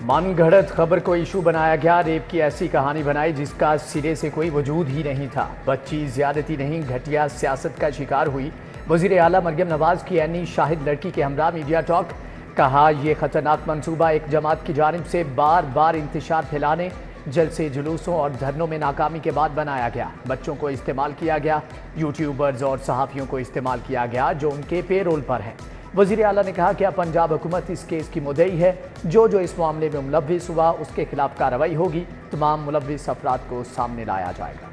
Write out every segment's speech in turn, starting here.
من گھڑت خبر کو ایشو بنایا گیا، ریپ کی ایسی کہانی بنائی جس کا سرے سے کوئی وجود ہی نہیں تھا۔ بچی زیادتی نہیں، گھٹیا سیاست کا شکار ہوئی۔ وزیر اعلیٰ مریم نواز کی عینی شاہد لڑکی کے ہمراہ میڈیا ٹاک، کہا یہ خطرناک منصوبہ ایک جماعت کی جانب سے بار بار انتشار پھیلانے، جلسے جلوسوں اور دھرنوں میں ناکامی کے بعد بنایا گیا۔ بچوں کو استعمال کیا گیا، یوٹیوبرز اور صحافیوں کو استعمال کیا گیا جو ان کے پے رول پر ہیں۔ وزیر اعلیٰ نے کہا کہ اب پنجاب حکومت اس کیس کی مدعی ہے، جو اس معاملے میں ملوث ہوا اس کے خلاف کارروائی ہوگی، تمام ملوث افراد کو سامنے لایا جائے گا۔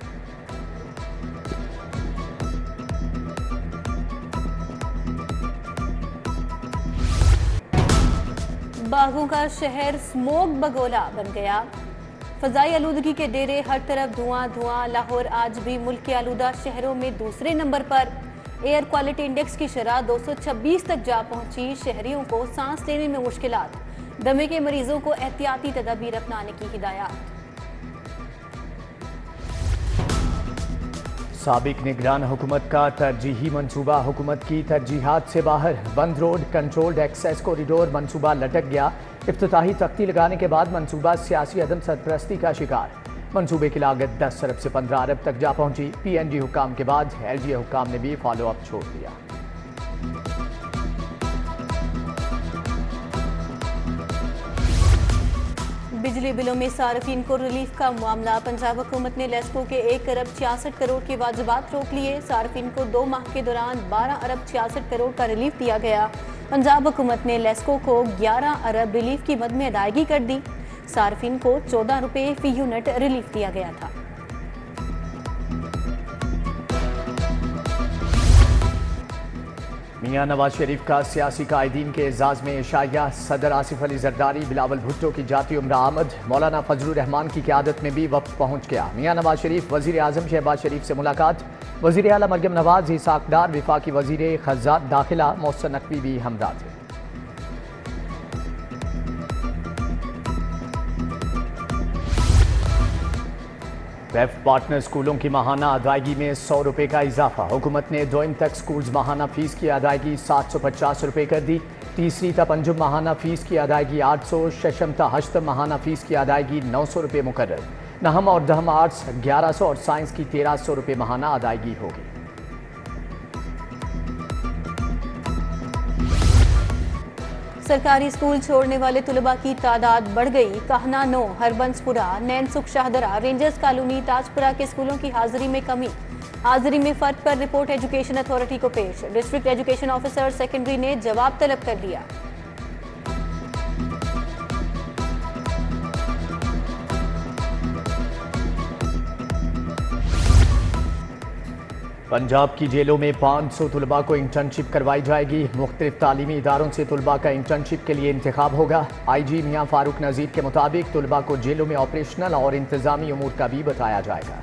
باغوں کا شہر سموگ بگولا بن گیا، فضائی آلودگی کے ڈیرے، ہر طرف دھواں دھواں۔ لاہور آج بھی ملک کے آلودہ شہروں میں دوسرے نمبر پر، ایئر کوالٹی انڈیکس کی شرح 226 تک جا پہنچی۔ شہریوں کو سانس لینے میں مشکلات، دمے کے مریضوں کو احتیاطی تدابیر اپنانے کی ہدایات۔ سابق نگران حکومت کا ترجیحی منصوبہ حکومت کی ترجیحات سے باہر، بند روڈ کنٹرولڈ ایکسیس کوریڈور منصوبہ لٹک گیا۔ افتتاحی تختی لگانے کے بعد منصوبہ سیاسی عدم سرپرستی کا شکار۔ منصوبے کی لاگت 10 ارب سے 15 ارب تک جا پہنچی۔ پی این جی حکام کے بعد ایل جی اے حکام نے بھی فالو اپ چھوڑ دیا۔ بجلی بلوں میں صارفین کو ریلیف کا معاملہ، پنجاب حکومت نے لیسکو کے 1 ارب 66 کروڑ کے واجبات روک لیے۔ صارفین کو 2 ماہ کے دوران 12 ارب 66 کروڑ کا ریلیف دیا گیا۔ پنجاب حکومت نے لیسکو کو 11 ارب ریلیف کی مد میں ادائیگی کر دی۔ صارفین کو 14 روپے فی یونٹ ریلیف دیا گیا تھا۔ میاں نواز شریف کا سیاسی قائدین کے اعزاز میں عشائیہ، صدر آصف علی زرداری، بلاول بھٹو کی جاتی عمرہ آمد، مولانا فضل الرحمان کی قیادت میں بھی وفد پہنچ گیا۔ میاں نواز شریف، وزیر اعظم شہباز شریف سے ملاقات، وزیر اعلیٰ مریم نواز، اسحاق ڈار، وفاقی وزیر داخلہ محسن نقوی بھی ہمراہ تھے۔ ویف پارٹنر اسکولوں کی ماہانہ ادائیگی میں 100 روپے کا اضافہ، حکومت نے دوئم تک اسکولز ماہانہ فیس کی ادائیگی 750 روپے کر دی۔ تیسری تا پنجم ماہانہ فیس کی ادائیگی 800، ششم تا ہشتم ماہانہ فیس کی ادائیگی 900 روپے مقرر۔ نہم اور دہم آرٹس 1100 اور سائنس کی 1300 روپے ماہانہ ادائیگی ہوگی۔ سرکاری اسکول چھوڑنے والے طلباء کی تعداد بڑھ گئی، کہنا 9، ہربنس پورہ، نین سکھ شاہدرہ، رینجرز کالونی، تاج پورہ کے اسکولوں کی حاضری میں کمی۔ حاضری میں فرق پر رپورٹ ایجوکیشن اتھارٹی کو پیش، ڈسٹرکٹ ایجوکیشن آفیسر سیکنڈری نے جواب طلب کر لیا۔ پنجاب کی جیلوں میں 500 طلباء کو انٹرنشپ کروائی جائے گی۔ مختلف تعلیمی اداروں سے طلباء کا انٹرنشپ کے لیے انتخاب ہوگا۔ آئی جی میاں فاروق نذیر کے مطابق طلباء کو جیلوں میں آپریشنل اور انتظامی امور کا بھی بتایا جائے گا۔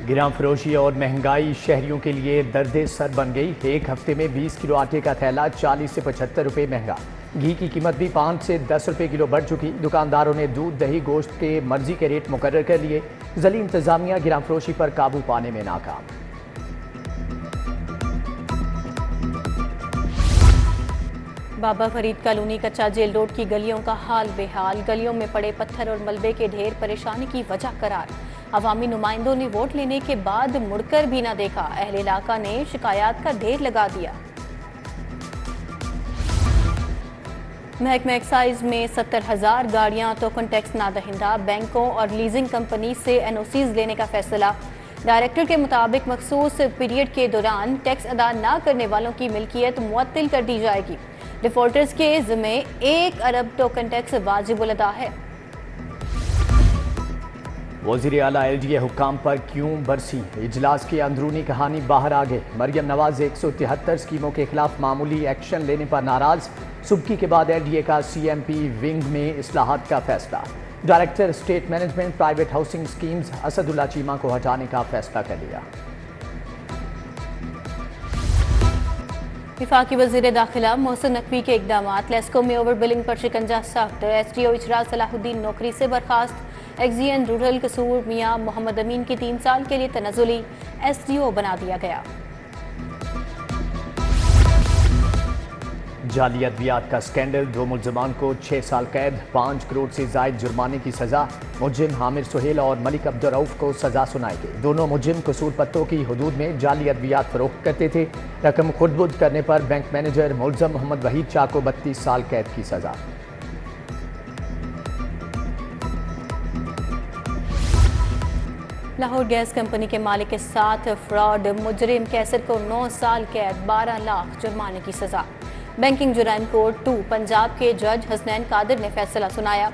گراں فروشی اور مہنگائی شہریوں کے لیے درد سر بن گئی۔ ایک ہفتے میں 20 کلو آٹے کا تھیلا 40 سے 75 روپے مہنگا۔ گھی کی قیمت بھی 5 سے 10 روپے کلو بڑھ چکی۔ دکانداروں نے دودھ، دہی، گوشت کے مرضی کے ریٹ مقرر کر لیے۔ ضلعی انتظامیہ گراں فروشی پر قابو پانے میں ناکام۔ بابا فرید کالونی کچا جیل روڈ کی گلیوں کا حال بے حال، گلیوں میں پڑے پتھر اور ملبے کے ڈھیر پریشانی کی وجہ قرار۔ عوامی نمائندوں نے ووٹ لینے کے بعد مڑ کر بھی نہ دیکھا، اہل علاقہ نے شکایات کا ڈھیر لگا دیا۔ محکمہ ایکسائز میں 70,000 گاڑیاں ٹوکن ٹیکس نہ دہندہ، بینکوں اور لیزنگ کمپنی سے این او سیز لینے کا فیصلہ۔ ڈائریکٹر کے مطابق مخصوص پیریڈ کے دوران ٹیکس ادا نہ کرنے والوں کی ملکیت معطل کر دی جائے گی۔ ڈیفالٹرز کے ذمہ 1 ارب ٹوکن ٹیکس واجب الادا ہے۔ وزیر اعلیٰ ایل جی اے حکام پر کیوں برسی؟ اجلاس کی اندرونی کہانی باہر آ گئی۔ مریم نواز 173 اسکیموں کے خلاف معمولی ایکشن لینے پر ناراض۔ سبکی کے بعد ایل ڈی اے کا سی ایم پی ونگ میں اصلاحات کا فیصلہ۔ Director state management private housing schemes Asadullah Cheema کو ہٹانے کا فیصلہ کر لیا۔ وفاقی وزیر داخلہ محسن نقوی کے اقدامات، لیسکو میں اوور بلنگ پر شکنجہ سخت، ایس ڈی او اچرا صلاح الدین نوکری سے برخاست۔ ایکس جی این رورل قصور میاں محمد امین کی 3 سال کے لیے تنزلی ایس ڈی او بنا دیا گیا۔ جعلی ادویات کا سکینڈل، 2 ملزمان کو 6 سال قید، 5 کروڑ سے زائد جرمانے کی سزا۔ مجرم عامر سہیل اور ملک عبدالرؤف کو سزا سنائی گئی۔ دونوں مجرم قصور پتوں کی حدود میں جعلی ادویات فروخت کرتے تھے۔ رقم خرد برد کرنے پر بینک مینیجر ملزم محمد وحید شاہ کو 32 سال قید کی سزا۔ لاہور گیس کمپنی کے مالک کے ساتھ فراڈ، مجرم کیسر کو 9 سال قید، 12 لاکھ جرمانے کی سزا۔ بینکنگ جرائم کورٹ 2 پنجاب کے جج حسنین قادر نے فیصلہ سنایا۔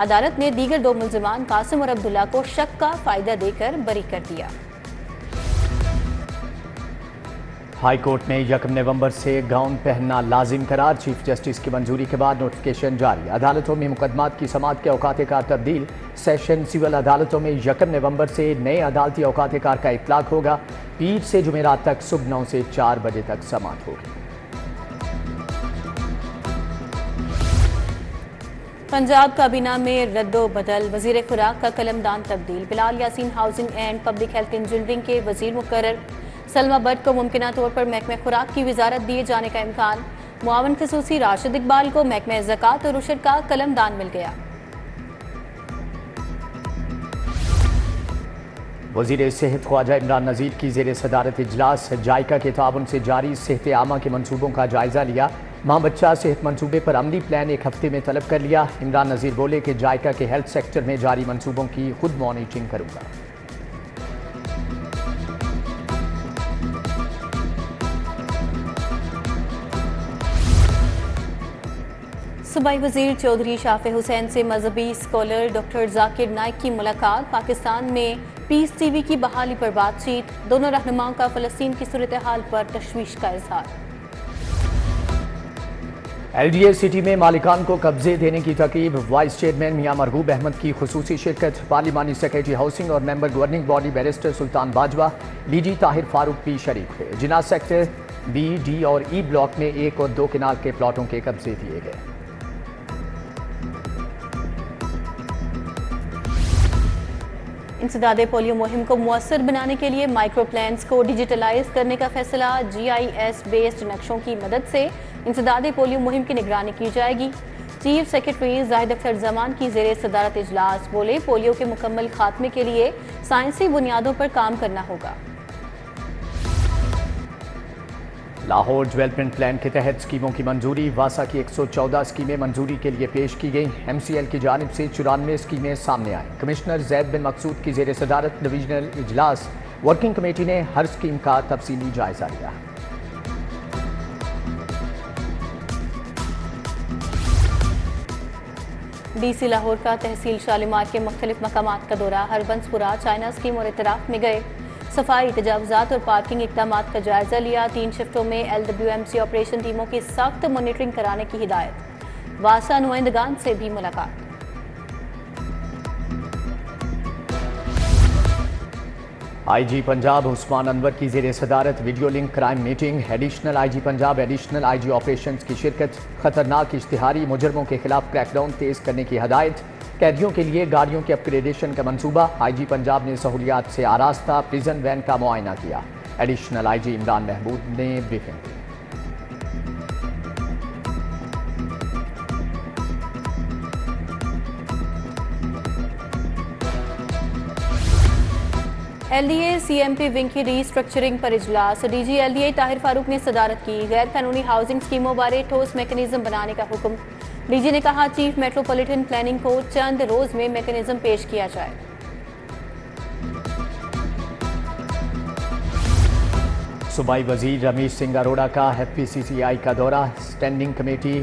عدالت نے دیگر 2 ملزمان قاسم اور عبداللہ کو شک کا فائدہ دے کر بری کر دیا۔ ہائی کورٹ نے 1 نومبر سے گاؤن پہننا لازم قرار، چیف جسٹس کی منظوری کے بعد نوٹیفکیشن جاری۔ عدالتوں میں مقدمات کی سماعت کے اوقات کار تبدیل، سیشن سول عدالتوں میں 1 نومبر سے نئے عدالتی اوقات کار کا اطلاق ہوگا۔ پیر سے جمعرات تک صبح 9 سے 4 بجے تک سماعت ہوگی۔ پنجاب کابینہ میں رد و بدل، وزیر خوراک کا قلمدان تبدیل، Bilal Yasin housing and public health engineering کے وزیر مقرر، سلمہ بٹ کو ممکنہ طور پر محکمہ خوراک کی وزارت دیے جانے کا امکان، معاون خصوصی راشد اقبال کو محکمہ زکوٰۃ اور عشر کا قلمدان مل گیا۔ وزیر صحت خواجہ عمران نذیر کی زیر صدارت اجلاس، جائکا کے تعاون سے جاری صحت عامہ کے منصوبوں کا جائزہ لیا۔ ماں بچہ صحت منصوبے پر عملی پلان 1 ہفتے میں طلب کر لیا۔ عمران نذیر بولے کہ جائکا کے ہیلتھ سیکٹر میں جاری منصوبوں کی خود مانیٹرنگ کروں گا۔ صوبائی وزیر چودھری شافع حسین سے مذہبی اسکالر ڈاکٹر ذاکر نائک کی ملاقات، پاکستان میں پیس ٹی وی کی بحالی پر بات چیت، دونوں رہنماؤں کا فلسطین کی صورتحال پر تشویش کا اظہار۔ ایل ڈی اے سٹی میں مالکان کو قبضے دینے کی ترکیب، وائس چیئرمین میاں مرغوب احمد کی خصوصی شرکت، پارلیمانی سیکریٹری ہاؤسنگ اور ممبر گورننگ باڈی بیرسٹر سلطان باجوہ، ڈی جی طاہر فاروق بھی شریک ہوئے۔ جناح سیکٹر بی، ڈی اور ای بلاک میں 1 اور 2 کنال کے پلاٹوں کے قبضے دیے گئے۔ انسداد پولیو مہم کو مؤثر بنانے کے لیے مائکرو پلانز کو ڈیجیٹلائز کرنے کا فیصلہ، جی آئی ایس بیسڈ نقشوں کی مدد سے انسداد پولیو مہم کی نگرانی کی جائے گی۔ چیف سیکرٹری زاہد اختر زمان کی زیر صدارت اجلاس، بولے پولیو کے مکمل خاتمے کے لیے سائنسی بنیادوں پر کام کرنا ہوگا۔ لاہور ڈیولپمنٹ پلان کے تحت اسکیموں کی منظوری، واسا کی 114 اسکیمیں منظوری کے لیے پیش کی گئیں۔ ایم سی ایل کی جانب سے 94 اسکیمیں سامنے آئیں۔ کمشنر زید بن مقصود کی زیر صدارت ڈویژنل اجلاس، ورکنگ کمیٹی نے ہر اسکیم کا تفصیلی جائزہ لیا۔ ڈی سی لاہور کا تحصیل شالیمار کے مختلف مقامات کا دورہ، ہربنس پورہ، چائنا اسکیم اور اعتراف میں گئے۔ صفائی، تجاوزات اور پارکنگ اقدامات کا جائزہ لیا۔ 3 شفٹوں میں L W M C operation ٹیموں کی سخت مانیٹرنگ کرانے کی ہدایت۔ واسا نمائندگان سے بھی ملاقات۔ آئی جی پنجاب عثمان انور کی زیر صدارت video link crime meeting, additional I G Punjab, additional I G operations کی شرکت، خطرناک اشتہاری مجرموں کے خلاف کریک ڈاؤن تیز کرنے کی ہدایت، قیدیوں کے لیے گاڑیوں کے اپ گریڈیشن کا منصوبہ، آئی جی پنجاب نے سہولیات سے آراستہ پریزن وین کا معائنہ کیا، additional I G Imran Mahmood نے بریفنگ کی۔ L D A C M P wing کی ری اسٹرکچرنگ پر اجلاس، D G L D A Tahir Farooq نے صدارت کی۔ غیر قانونی ہاؤسنگ اسکیموں بارے ٹھوس میکنزم بنانے کا حکم، ڈی جی نے کہا چیف میٹروپولیٹن پلاننگ کو چند روز میں میکنزم پیش کیا جائے۔ صوبائی وزیر رمیش سنگھ اروڑا کا ایف پی سی سی آئی کا دورہ، اسٹینڈنگ کمیٹی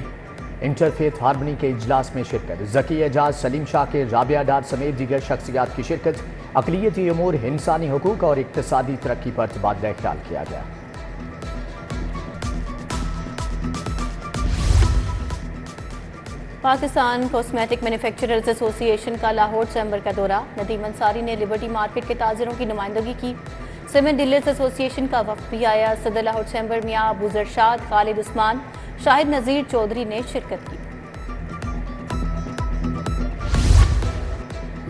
انٹرفیتھ ہارمنی کے اجلاس میں شرکت، ذکی اعجاز، سلیم شاکر، رابعہ ڈار سمیت دیگر شخصیات کی شرکت، اقلیتی امور، انسانی حقوق اور اقتصادی ترقی پر تبادلہ خیال کیا گیا۔ پاکستان کاسمیٹک مینوفیکچررز ایسوسی ایشن کا لاہور چیمبر کا دورہ، ندیم انصاری نے لبرٹی مارکیٹ کے تاجروں کی نمائندگی کی۔ سیمنٹ ڈیلرز ایسوسی ایشن کا وفد بھی آیا، صدر لاہور چیمبر میاں ابو زرشاد، خالد عثمان، شاہد نذیر چودھری نے شرکت کی۔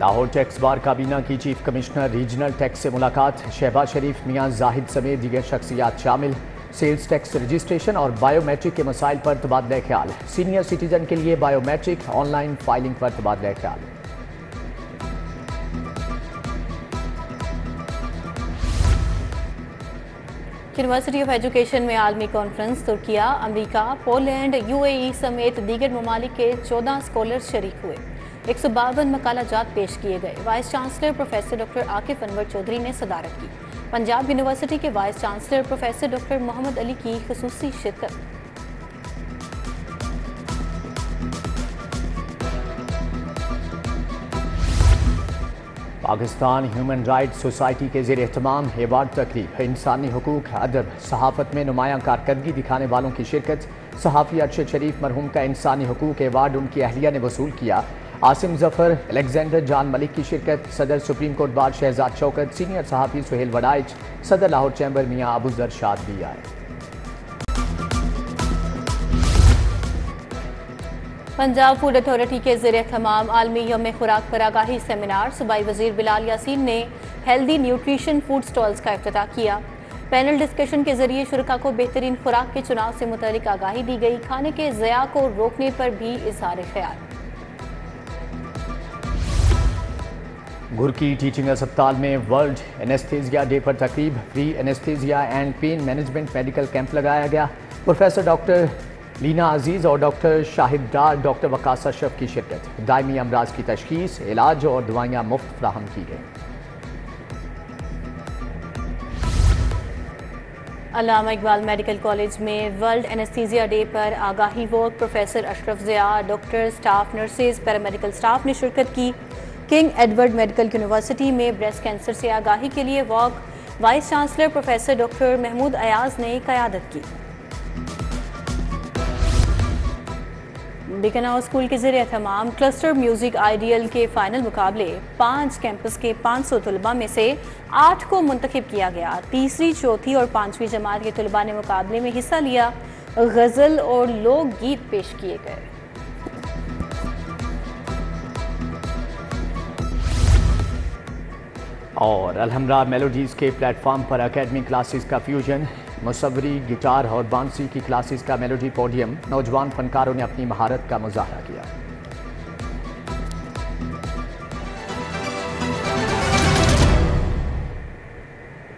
لاہور ٹیکس بار کابینہ کی چیف کمشنر ریجنل ٹیکس سے ملاقات، شہباز شریف، میاں زاہد سمیت دیگر شخصیات شامل، سیلز ٹیکس رجسٹریشن اور بائیو میٹرک کے مسائل پر تبادلہ خیال، سینئر سٹیزن کے لیے biometric online filing پر تبادلہ خیال۔ یونیورسٹی آف ایجوکیشن میں عالمی conference, Turkiye, America, Poland, UAE سمیت دیگر ممالک کے 14 اسکالرز شریک ہوئے۔ 152 مقالہ جات پیش کیے گئے۔ Vice chancellor professor doctor Aqif Anwar Chaudhry نے صدارت کی۔ پنجاب یونیورسٹی کے vice chancellor professor doctor Muhammad Ali کی خصوصی شرکت۔ پاکستان ہیومن رائٹس سوسائٹی کے زیر اہتمام ایوارڈ تقریب، انسانی حقوق، ادب، صحافت میں نمایاں کارکردگی دکھانے والوں کی شرکت۔ صحافی ارشد شریف مرحوم کا انسانی حقوق ایوارڈ ان کی اہلیہ نے وصول کیا۔ عاصم ظفر، الیگزینڈر جان ملک کی شرکت۔ صدر سپریم کورٹ بار شہزاد شوکت، سینئر صحافی سہیل وڈائچ، صدر لاہور چیمبر میاں ابو ذر شاد بھی آئے۔ پنجاب فوڈ اتھارٹی کے زیر اہتمام عالمی یوم خوراک پر آگاہی سیمینار، صوبائی وزیر بلال یاسین نے ہیلدی نیوٹریشن فوڈ سٹالز کا افتتاح کیا۔ پینل ڈسکشن کے ذریعے شرکاء کو بہترین خوراک کے چناؤ سے متعلق آگاہی دی گئی۔ کھانے کے ضیاع کو روکنے پر بھی اظہار خیال۔ گھرکی ٹیچنگ اسپتال میں ورلڈ اینستھیزیا ڈے پر تقریب، free anaesthesia and pain management medical camp لگایا گیا۔ پروفیسر ڈاکٹر لینا عزیز اور ڈاکٹر شاہد ڈار، ڈاکٹر وقاص اشرف کی شرکت۔ دائمی امراض کی تشخیص، علاج اور دوائیاں مفت فراہم کی گئیں۔ علامہ اقبال میڈیکل کالج میں ورلڈ اینستھیزیا ڈے پر آگاہی walk, professor Ashraf Zia, doctor, staff, nurses, paramedical staff نے شرکت کی۔ کنگ ایڈورڈ میڈیکل یونیورسٹی میں بریسٹ کینسر سے آگاہی کے لیے walk, vice chancellor professor doctor Mahmood Ayaz نے قیادت کی۔ بیکناؤ اسکول کے زیر اہتمام کلسٹر میوزک آئیڈیل کے فائنل مقابلے، 5 کیمپس کے 500 طلباء میں سے 8 کو منتخب کیا گیا۔ تیسری، چوتھی اور 5ویں جماعت کے طلباء نے مقابلے میں حصہ لیا۔ غزل اور لوک گیت پیش کیے گئے۔ اور الحمرا میلوڈیز کے پلیٹ فارم پر اکیڈمی کلاسز کا فیوژن، مصوری، گٹار اور بانسی کی کلاسز کا میلوڈی پوڈیم، نوجوان فنکاروں نے اپنی مہارت کا مظاہرہ کیا۔